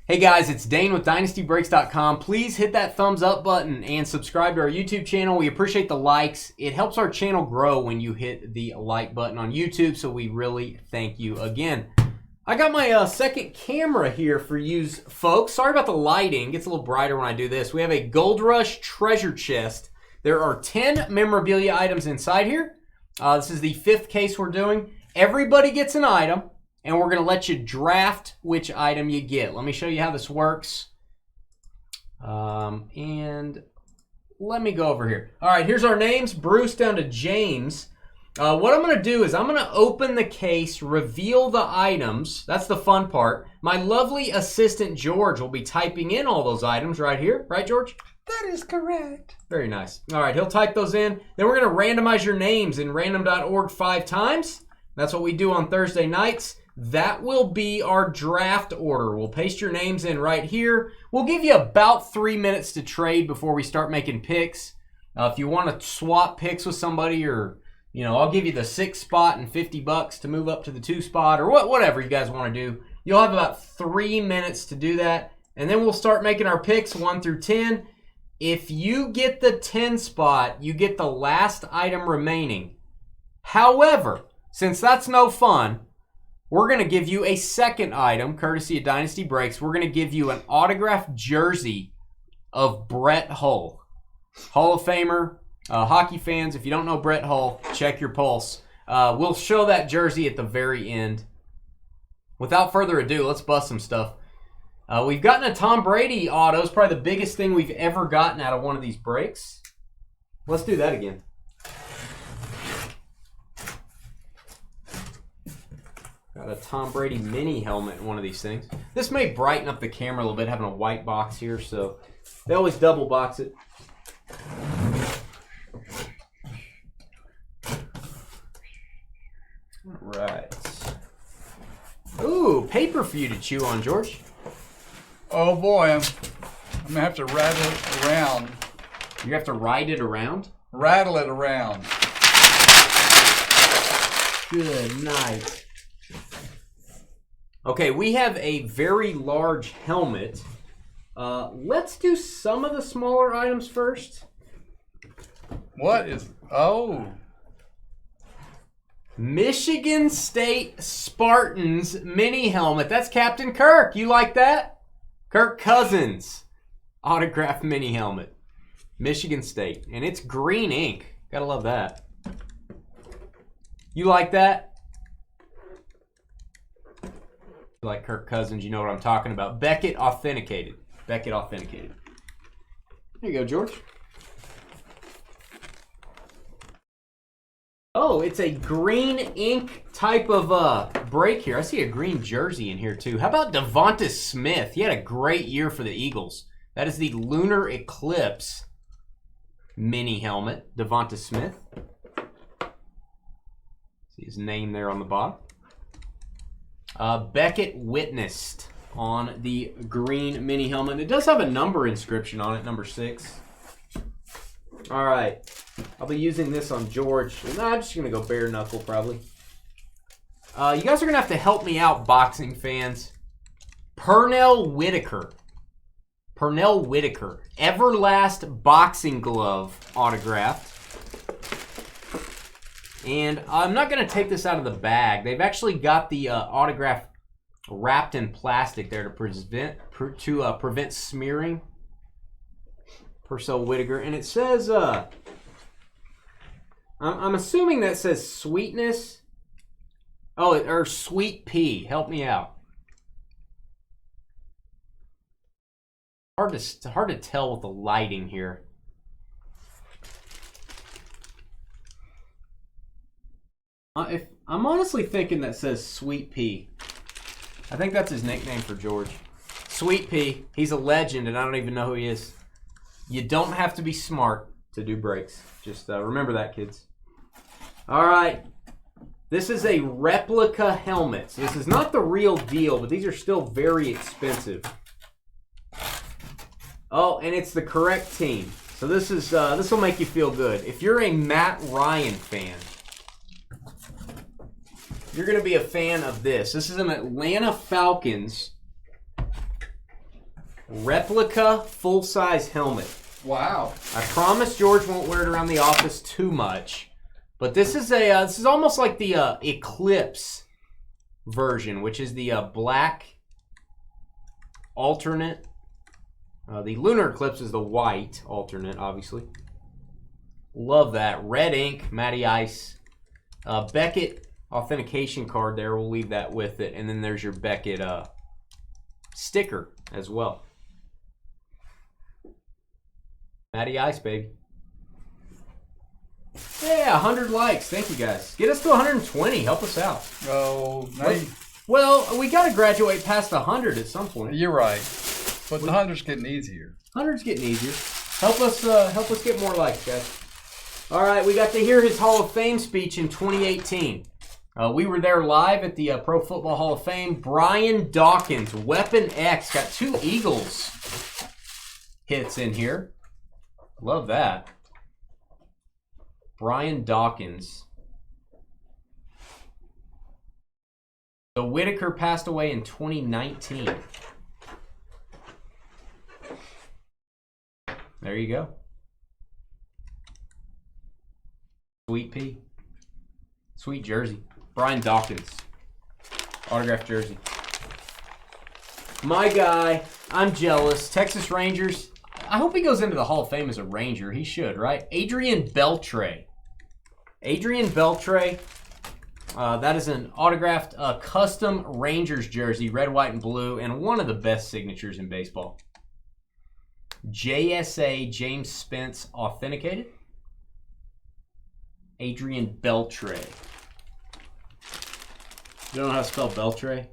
Hey guys, it's Dane with DynastyBreaks.com. Please hit that thumbs up button and subscribe to our YouTube channel. We appreciate the likes. It helps our channel grow when you hit the like button on YouTube, so we really thank you again. I got my second camera here for you folks. Sorry about the lighting. It gets a little brighter when I do this. We have a Gold Rush treasure chest. There are 10 memorabilia items inside here. This is the 5th case we're doing. Everybody gets an item, and we're going to let you draft which item you get. Let me show you how this works. And let me go over here. All right, here's our names, Bruce down to James. What I'm going to do is I'm going to open the case, reveal the items. That's the fun part. My lovely assistant, George, will be typing in all those items right here. Right, George? That is correct. Very nice. All right, he'll type those in. Then we're going to randomize your names in random.org 5 times. That's what we do on Thursday nights. That will be our draft order. We'll paste your names in right here. We'll give you about 3 minutes to trade before we start making picks. If you want to swap picks with somebody, or I'll give you the 6 spot and $50 to move up to the 2 spot, or whatever you guys want to do. You'll have about 3 minutes to do that, and then we'll start making our picks 1 through 10. If you get the 10 spot, you get the last item remaining. However, since that's no fun, we're going to give you a second item, courtesy of Dynasty Breaks. We're going to give you an autographed jersey of Brett Hull. Hall of Famer, hockey fans, if you don't know Brett Hull, check your pulse. We'll show that jersey at the very end. Without further ado, let's bust some stuff. We've gotten a Tom Brady auto. It's probably the biggest thing we've ever gotten out of one of these breaks. Let's do that again. Got a Tom Brady mini helmet in one of these things. This may brighten up the camera a little bit, having a white box here, so they always double box it. All right. Ooh, paper for you to chew on, George. Oh boy, I'm gonna have to rattle it around. You have to ride it around? Rattle it around. Good night. Okay, we have a very large helmet. Let's do some of the smaller items first. What is... Oh. Michigan State Spartans mini helmet. That's Captain Kirk. You like that? Kirk Cousins. Autographed mini helmet. Michigan State. And it's green ink. Gotta love that. You like that? Like Kirk Cousins, you know what I'm talking about. Beckett authenticated. Beckett authenticated. There you go, George. Oh, it's a green ink type of break here. I see a green jersey in here too. How about Devonta Smith? He had a great year for the Eagles. That is the Lunar Eclipse mini helmet. Devonta Smith. See his name there on the bottom. Beckett witnessed on the green mini helmet. It does have a number inscription on it, number 6. All right. I'll be using this on George. No, I'm just going to go bare knuckle probably. You guys are going to have to help me out, boxing fans. Pernell Whitaker. Pernell Whitaker. Everlast boxing glove autographed. And I'm not going to take this out of the bag. They've actually got the autograph wrapped in plastic there to prevent smearing. Pernell Whitaker. And it says, I'm assuming that says sweetness. Oh, or sweet pea. Help me out. Hard to tell with the lighting here. I'm honestly thinking that says Sweet Pea. I think that's his nickname for George. Sweet Pea. He's a legend, and I don't even know who he is. You don't have to be smart to do breaks. Just remember that, kids. All right. This is a replica helmet. So this is not the real deal, but these are still very expensive. Oh, and it's the correct team. So this will make you feel good. If you're a Matt Ryan fan, you're going to be a fan of this. This is an Atlanta Falcons replica full-size helmet. Wow. I promise George won't wear it around the office too much, but this is almost like the Eclipse version, which is the black alternate. The Lunar Eclipse is the white alternate, obviously. Love that. Red ink, Matty Ice. Beckett authentication card there. We'll leave that with it. And then there's your Beckett sticker as well. Matty Ice, baby. Yeah, 100 likes. Thank you, guys. Get us to 120. Help us out. Oh, well, we got to graduate past 100 at some point. You're right. But the 100's getting easier. 100's getting easier. Help us get more likes, guys. All right, we got to hear his Hall of Fame speech in 2018. We were there live at the Pro Football Hall of Fame. Brian Dawkins, Weapon X, got 2 Eagles hits in here. Love that. Brian Dawkins. So Whitaker passed away in 2019. There you go. Sweet pea. Sweet jersey. Brian Dawkins. Autographed jersey. My guy. I'm jealous. Texas Rangers. I hope he goes into the Hall of Fame as a Ranger. He should, right? Adrian Beltre. Adrian Beltre. That is an autographed custom Rangers jersey. Red, white, and blue. And one of the best signatures in baseball. JSA James Spence authenticated. Adrian Beltre. You don't know how to spell Beltre?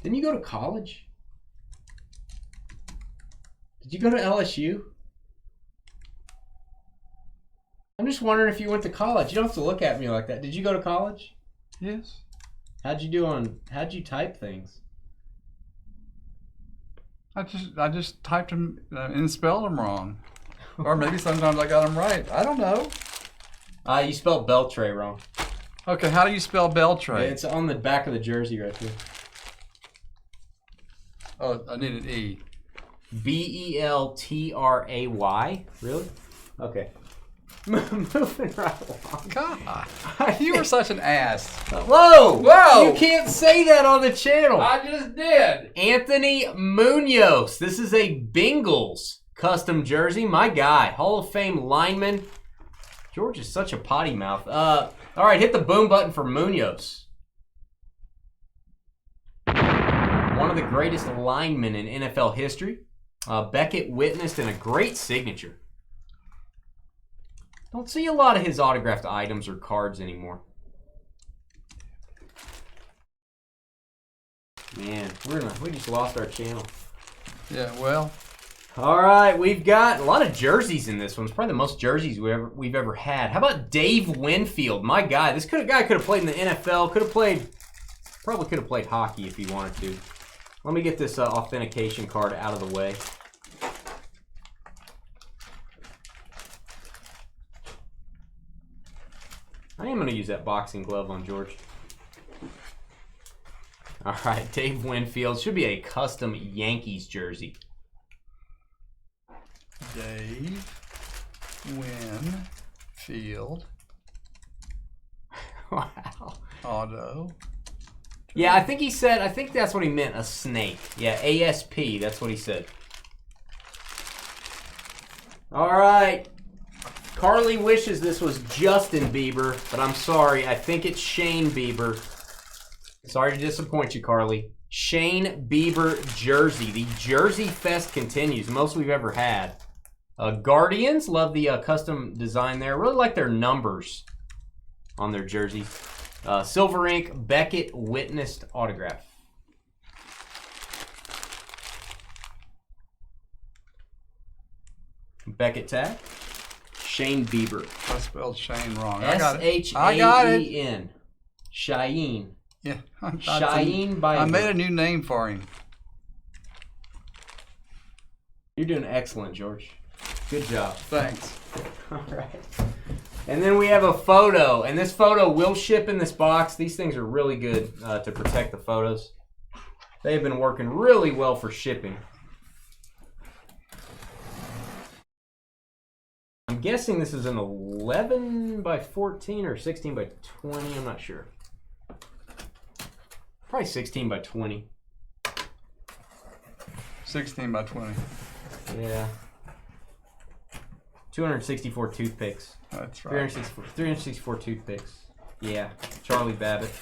Didn't you go to college? Did you go to LSU? I'm just wondering if you went to college. You don't have to look at me like that. Did you go to college? Yes. How'd you type things? I just typed them and spelled them wrong. Or maybe sometimes I got them right. I don't know. You spelled Beltre wrong. Okay, how do you spell Beltre? It's on the back of the jersey right there. Oh, I need an E. Beltray. Really? Okay. Moving right along. God, you were such an ass. Whoa! Whoa! You can't say that on the channel. I just did. Anthony Munoz. This is a Bengals custom jersey. My guy. Hall of Fame lineman. George is such a potty mouth. All right, hit the boom button for Munoz. One of the greatest linemen in NFL history. Beckett witnessed in a great signature. Don't see a lot of his autographed items or cards anymore. Man, we just lost our channel. Yeah, well. All right, we've got a lot of jerseys in this one. It's probably the most jerseys we've ever had. How about Dave Winfield? My guy. This guy could have played in the NFL. Probably could have played hockey if he wanted to. Let me get this authentication card out of the way. I am going to use that boxing glove on George. All right, Dave Winfield. Should be a custom Yankees jersey. Dave Winfield. Wow. Auto. Yeah, I think that's what he meant, a snake. Yeah, ASP, that's what he said. All right. Carly wishes this was Justin Bieber, but I'm sorry. I think it's Shane Bieber. Sorry to disappoint you, Carly. Shane Bieber jersey. The Jersey Fest continues. Most we've ever had. Guardians, love the custom design there. Really like their numbers on their jerseys. Silver ink, Beckett witnessed autograph. Beckett tag. Shane Bieber. I spelled Shane wrong. I got it. S-H-A-E-N. Shaheen. Yeah. Shaheen Bieber. I made a new name for him. You're doing excellent, George. Good job. Thanks. All right. And then we have a photo, and this photo will ship in this box. These things are really good to protect the photos. They've been working really well for shipping. I'm guessing this is an 11 by 14 or 16 by 20. I'm not sure. Probably 16 by 20. 16 by 20. Yeah. 264 toothpicks. That's right. 364 toothpicks. Yeah. Charlie Babbitt.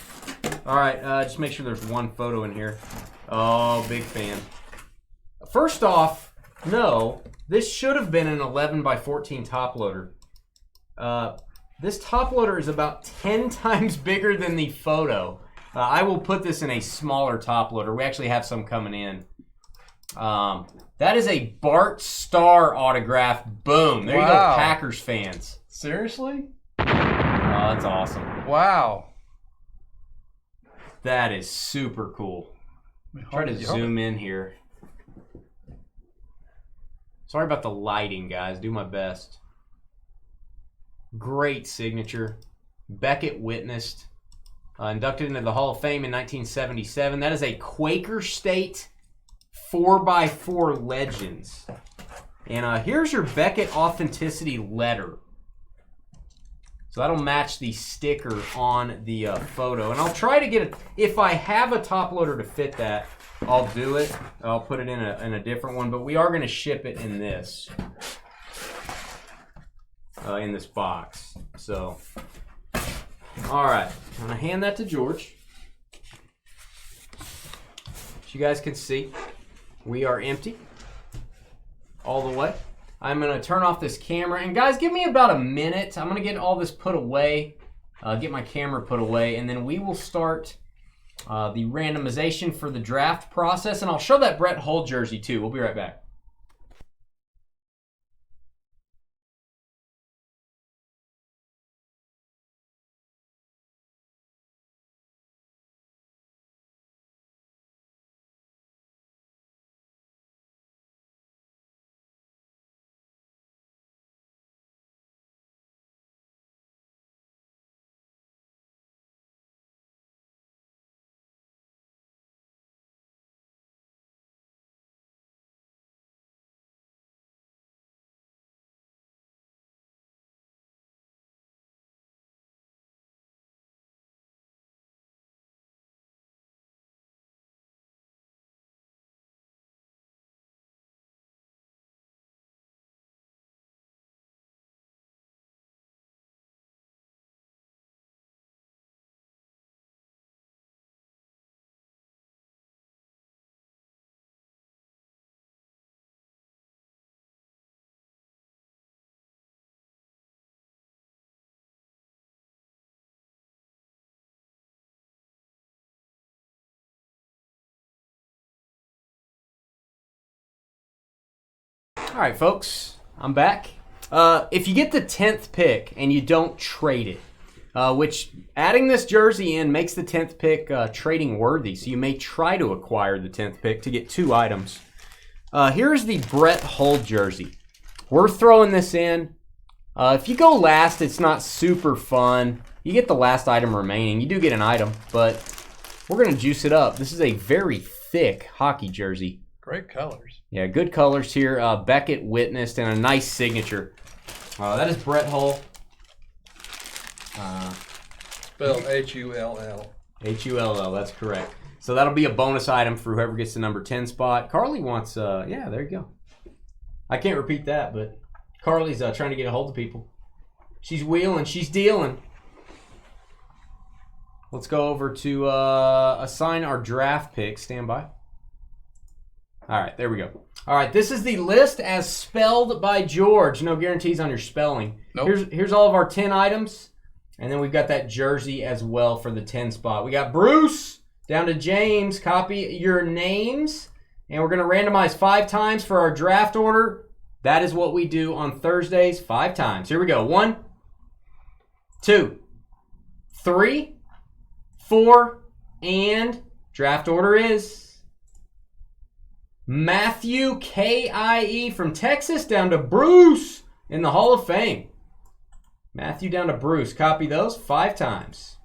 All right. Just make sure there's one photo in here. Oh, big fan. First off, no, this should have been an 11 by 14 top loader. This top loader is about 10 times bigger than the photo. I will put this in a smaller top loader. We actually have some coming in. That is a Bart Starr autograph. Boom. There you go, Packers fans. Seriously? Oh, that's awesome. Wow. That is super cool. Try to zoom in here. Sorry about the lighting, guys. Do my best. Great signature. Beckett witnessed. Inducted into the Hall of Fame in 1977. That is a Quaker State 4x4 Legends. And here's your Beckett Authenticity letter. So that'll match the sticker on the photo. And I'll try to get it. If I have a top loader to fit that, I'll do it. I'll put it in a different one. But we are going to ship it in this. In this box. So, all right. I'm going to hand that to George. As you guys can see, we are empty all the way. I'm going to turn off this camera. And guys, give me about a minute. I'm going to get all this put away, get my camera put away, and then we will start the randomization for the draft process. And I'll show that Brett Hull jersey too. We'll be right back. All right, folks, I'm back. If you get the 10th pick and you don't trade it, which adding this jersey in makes the 10th pick trading worthy, so you may try to acquire the 10th pick to get 2 items. Here's the Brett Hull jersey. We're throwing this in. If you go last, it's not super fun. You get the last item remaining. You do get an item, but we're going to juice it up. This is a very thick hockey jersey. Great colors. Yeah, good colors here. Beckett witnessed and a nice signature. That is Brett Hull. Spelled H-U-L-L. H-U-L-L, that's correct. So that'll be a bonus item for whoever gets the number 10 spot. Carly wants, yeah, there you go. I can't repeat that, but Carly's trying to get a hold of people. She's wheeling, she's dealing. Let's go over to assign our draft pick. Stand by. All right, there we go. All right, this is the list as spelled by George. No guarantees on your spelling. Nope. Here's all of our 10 items, and then we've got that jersey as well for the 10 spot. We got Bruce down to James. Copy your names, and we're going to randomize 5 times for our draft order. That is what we do on Thursdays, 5 times. Here we go. 1, 2, 3, 4, and draft order is Matthew K.I.E. from Texas down to Bruce in the Hall of Fame. Matthew down to Bruce. Copy those 5 times.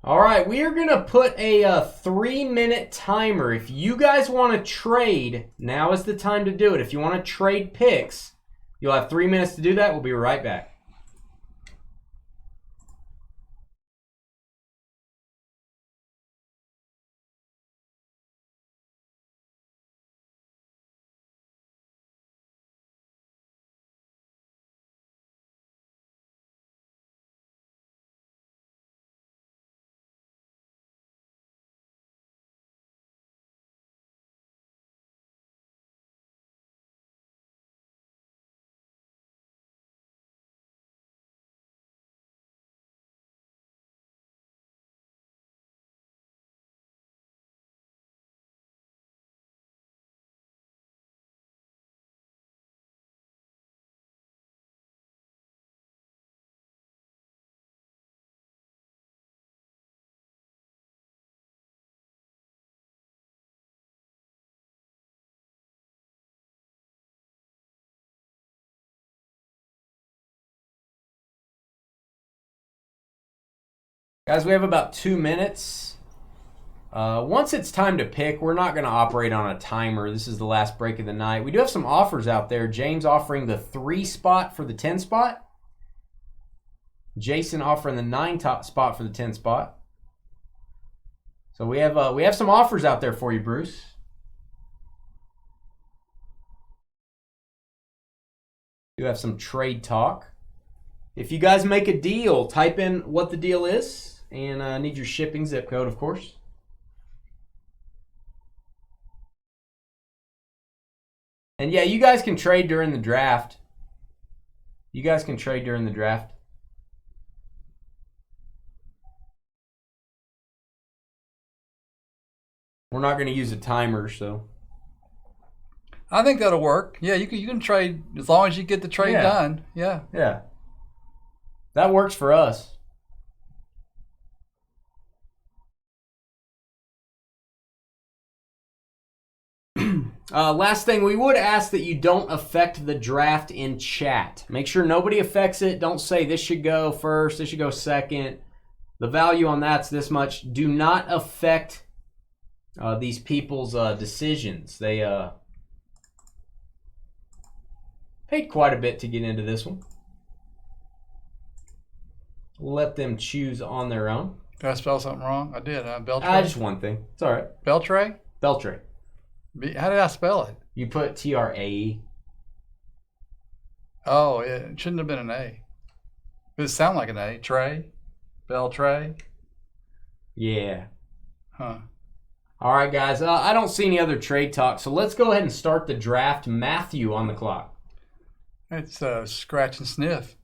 All right, we are going to put a 3-minute timer. If you guys want to trade, now is the time to do it. If you want to trade picks, you'll have 3 minutes to do that. We'll be right back. Guys, we have about 2 minutes. Once it's time to pick, we're not going to operate on a timer. This is the last break of the night. We do have some offers out there. James offering the 3 spot for the 10 spot. Jason offering the 9 top spot for the 10 spot. So we have some offers out there for you, Bruce. We do have some trade talk. If you guys make a deal, type in what the deal is. And I need your shipping zip code, of course. And yeah, you guys can trade during the draft. You guys can trade during the draft. We're not going to use a timer, so. I think that'll work. Yeah, you can trade as long as you get the trade done. Yeah. Yeah. That works for us. Last thing, we would ask that you don't affect the draft in chat. Make sure nobody affects it. Don't say this should go first, this should go second. The value on that's this much. Do not affect these people's decisions. They paid quite a bit to get into this one. Let them choose on their own. Did I spell something wrong? I did. Beltray? Just one thing. It's all right. Beltray? Beltray. How did I spell it? You put T-R-A-E. Oh, yeah. It shouldn't have been an A. Does it sound like an A? Trey? Beltray? Yeah. Huh. All right, guys. I don't see any other trade talk, so let's go ahead and start the draft. Matthew on the clock. It's scratch and sniff.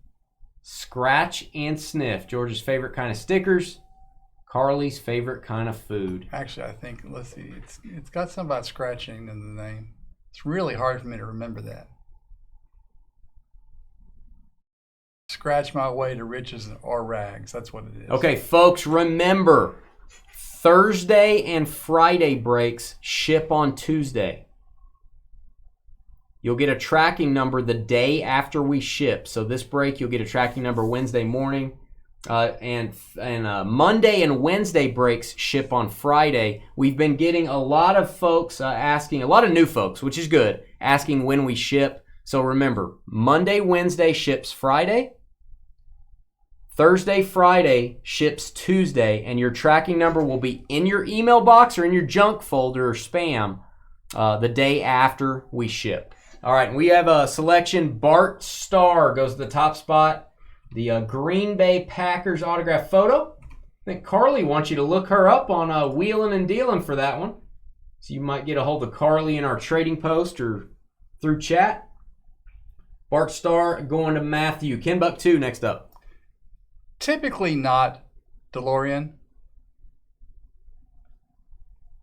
Scratch and sniff. George's favorite kind of stickers. Carly's favorite kind of food. Actually, I think, let's see, it's got something about scratching in the name. It's really hard for me to remember that. Scratch my way to riches or rags. That's what it is. Okay, folks, remember, Thursday and Friday breaks ship on Tuesday. You'll get a tracking number the day after we ship. So this break, you'll get a tracking number Wednesday morning. And Monday and Wednesday breaks ship on Friday. We've been getting a lot of folks asking, a lot of new folks, which is good, asking when we ship. So remember, Monday, Wednesday ships Friday. Thursday, Friday ships Tuesday. And your tracking number will be in your email box or in your junk folder or spam the day after we ship. All right, we have a selection. Bart Starr goes to the top spot. The Green Bay Packers autograph photo. I think Carly wants you to look her up on Wheeling and Dealing for that one. So you might get a hold of Carly in our trading post or through chat. Bart Starr going to Matthew. Ken Buck 2 next up. Typically not DeLorean.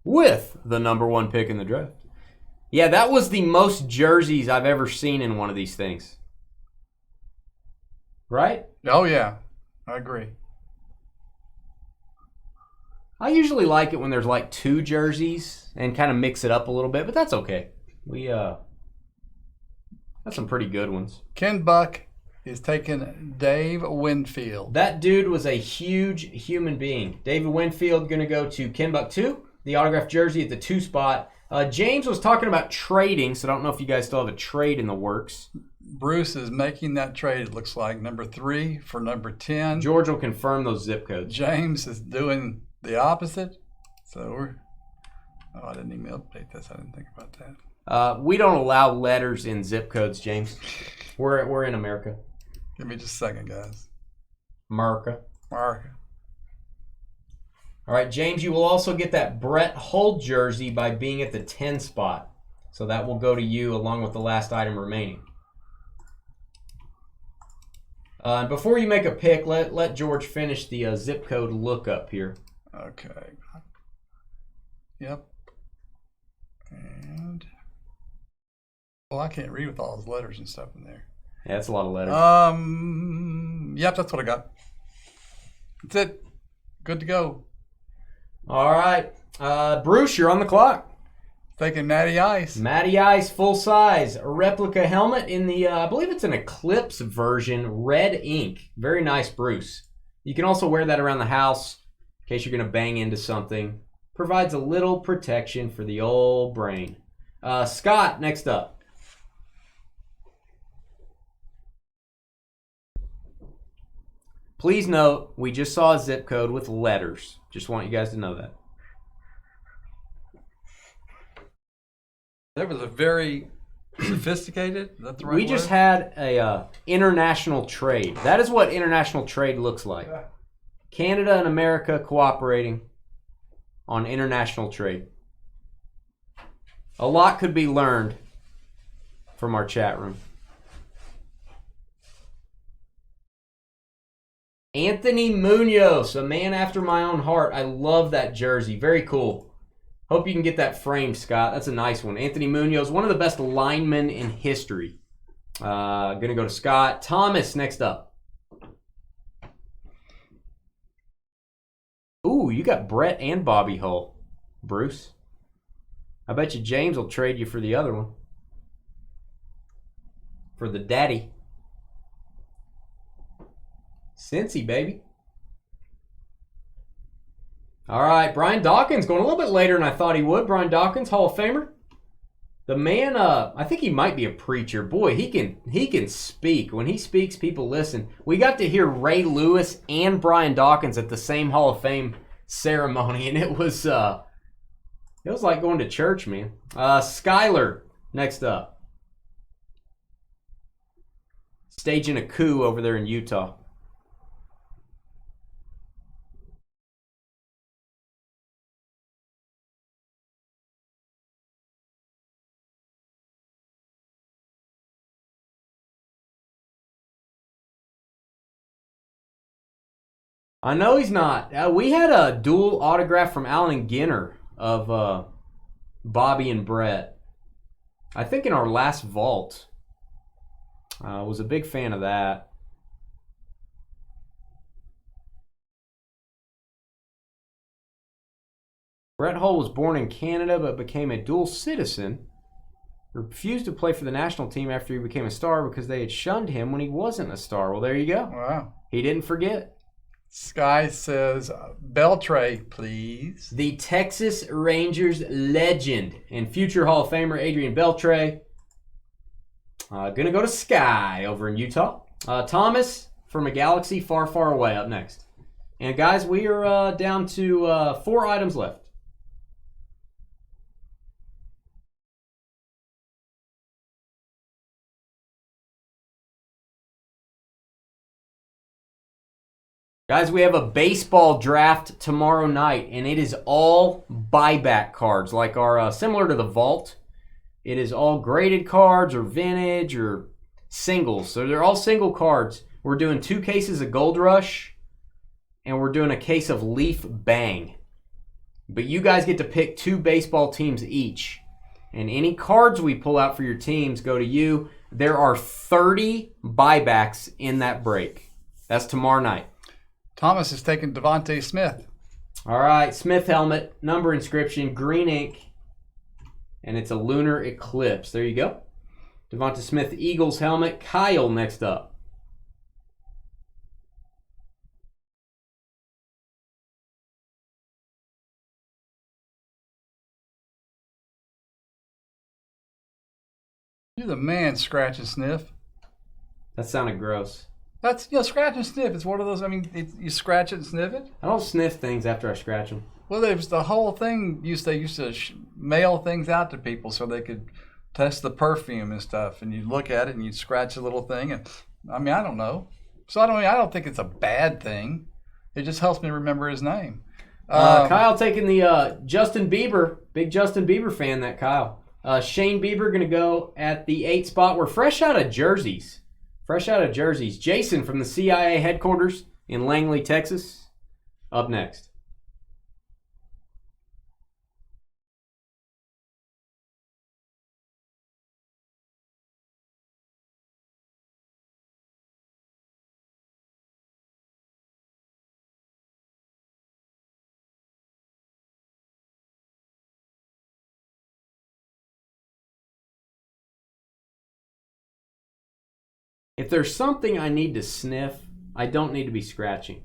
With the #1 pick in the draft. Yeah, that was the most jerseys I've ever seen in one of these things. Right? Oh, yeah. I agree. I usually like it when there's like 2 jerseys and kind of mix it up a little bit, but that's okay. We got some pretty good ones. Ken Buck He's taking Dave Winfield. That dude was a huge human being. David Winfield going to go to Kenbuck 2, the autographed jersey at the 2 spot. James was talking about trading, so I don't know if you guys still have a trade in the works. Bruce is making that trade, it looks like, number 3 for number 10. George will confirm those zip codes. James is doing the opposite. So we're... Oh, I didn't even update this. I didn't think about that. We don't allow letters in zip codes, James. We're in America. Give me just a second, guys. America. America. All right, James, you will also get that Brett Hull jersey by being at the 10 spot. So that will go to you along with the last item remaining. Before you make a pick, let George finish the zip code lookup here. Okay. Yep. And... Well, I can't read with all those letters and stuff in there. Yeah, that's a lot of letters. Yep, that's what I got. That's it. Good to go. All right. Bruce, you're on the clock. Taking Matty Ice. Matty Ice, full size. A replica helmet in the, I believe it's an Eclipse version, red ink. Very nice, Bruce. You can also wear that around the house in case you're going to bang into something. Provides a little protection for the old brain. Scott, next up. Please note, we just saw a zip code with letters. Just want you guys to know that. That was a very sophisticated, is that the right We word? just had a international trade. That is what international trade looks like. Canada and America cooperating on international trade. A lot could be learned from our chat room. Anthony Munoz, a man after my own heart. I love that jersey. Very cool. Hope you can get that framed, Scott. That's a nice one. Anthony Munoz, one of the best linemen in history. Going to go to Scott. Thomas, next up. Ooh, you got Brett and Bobby Hull, Bruce. I bet you James will trade you for the other one. For the daddy. Cincy, baby. All right, Brian Dawkins going a little bit later than I thought he would. Brian Dawkins, Hall of Famer. The man, I think he might be a preacher. Boy, he can speak. When he speaks, people listen. We got to hear Ray Lewis and Brian Dawkins at the same Hall of Fame ceremony, and it was like going to church, man. Skyler, next up. Staging a coup over there in Utah. I know he's not. We had a dual autograph from Allen and Ginner of Bobby and Brett. I think in our last vault. I was a big fan of that. Brett Hull was born in Canada but became a dual citizen. Refused to play for the national team after he became a star because they had shunned him when he wasn't a star. Well, there you go. Wow. He didn't forget. Sky says, Beltray, please. The Texas Rangers legend and future Hall of Famer Adrian Beltre. Gonna go to Sky over in Utah. Thomas from a galaxy far, far away up next. And guys, we are down to 4 items left. Guys, we have a baseball draft tomorrow night, and it is all buyback cards, like our similar to the vault. It is all graded cards or vintage or singles. So they're all single cards. We're doing 2 cases of Gold Rush, and we're doing a case of Leaf Bang. But you guys get to pick 2 baseball teams each. And any cards we pull out for your teams go to you. There are 30 buybacks in that break. That's tomorrow night. Thomas is taking Devontae Smith. All right, Smith helmet, number inscription, green ink, and it's a lunar eclipse. There you go. Devonta Smith Eagles helmet. Kyle next up. You're the man, scratch and sniff. That sounded gross. That's, scratch and sniff. It's one of those, you scratch it and sniff it. I don't sniff things after I scratch them. Well, there was the whole thing, they used to mail things out to people so they could test the perfume and stuff. And you'd look at it and you'd scratch a little thing. And I don't know. So I don't think it's a bad thing. It just helps me remember his name. Kyle taking the Justin Bieber, big Justin Bieber fan, that Kyle. Shane Bieber going to go at the 8 spot. We're fresh out of jerseys. Jason from the CIA headquarters in Langley, Texas, up next. If there's something I need to sniff, I don't need to be scratching.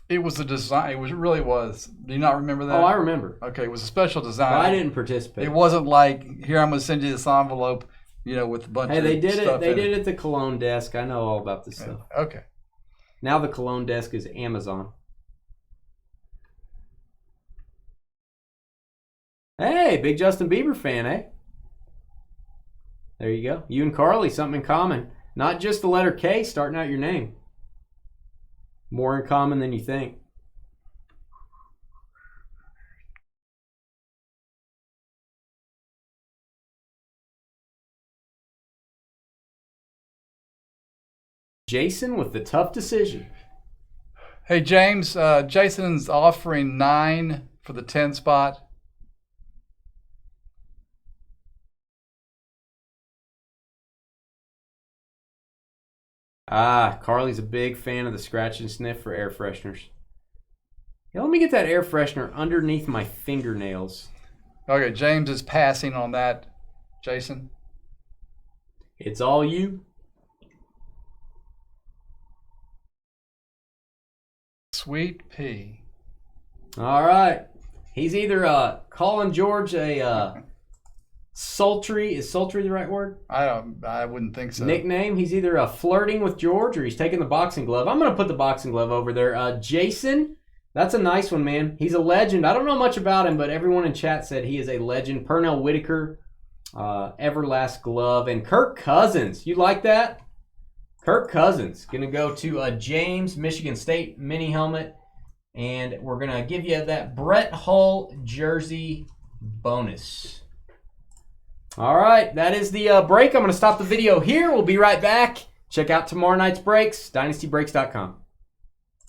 It was a design. It really was. Do you not remember that? Oh, I remember. Okay, it was a special design. Well, I didn't participate. It wasn't like, here, I'm going to send you this envelope, with a bunch of stuff. Hey, they did it. They did it at the Cologne desk. I know all about this stuff. Okay. Now the Cologne desk is Amazon. Hey, big Justin Bieber fan, eh? There you go. You and Carly, something in common. Not just the letter K starting out your name. More in common than you think. Jason with the tough decision. Hey, James, Jason's offering 9 for the 10 spot. Carly's a big fan of the scratch and sniff for air fresheners. Yeah, let me get that air freshener underneath my fingernails. Okay, James is passing on that, Jason. It's all you. Sweet pea. All right. He's either calling George a sultry. Is sultry the right word? I wouldn't think so. Nickname. He's either flirting with George or he's taking the boxing glove. I'm going to put the boxing glove over there. Jason, that's a nice one, man. He's a legend. I don't know much about him, but everyone in chat said he is a legend. Pernell Whitaker, Everlast glove, and Kirk Cousins. You like that? Kirk Cousins going to go to James, Michigan State mini helmet. And we're going to give you that Brett Hull jersey bonus. All right, that is the break. I'm going to stop the video here. We'll be right back. Check out tomorrow night's breaks, dynastybreaks.com.